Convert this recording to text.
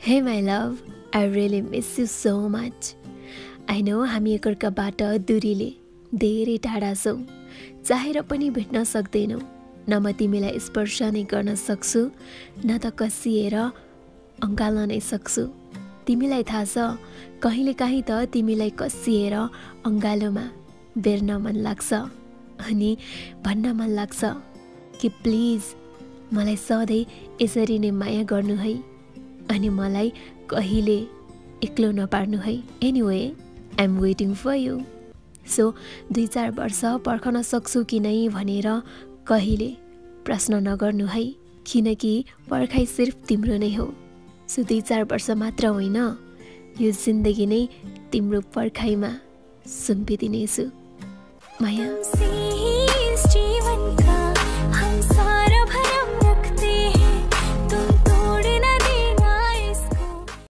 Hey my love, I really miss you so much. I know हामी एकअर्काबाट दूरीले धेरै टाढा छौँ, चाहेर पनि भेट्न सक्दैनौँ। न म तिमीलाई स्पर्श नै गर्न सक्छु, न त कसिएर अँगाल्न नै सक्छु। तिमीलाई थाहा छ, कहिलेकाहीँ त तिमीलाई कसिएर अँगालोमा बेर्न मन लाग्छ अनि भन्न मन लाग्छ कि प्लिज मलाई सधैँ यसरी नै माया गर्नु है अनि मलाई कहिले एक्लो नपार्नु है। Anyway, I am waiting for you. So 2-4 वर्ष पर्खन सक्छु कि नै भनेर कहिले प्रश्न नगर्नु है, किनकि पर्खाइ सिर्फ तिम्रो नै हो। सो 2-4 वर्ष मात्र होइन, यो जिन्दगी नै तिम्रो पर्खाइमा सुम्पिदिनेछु। माया।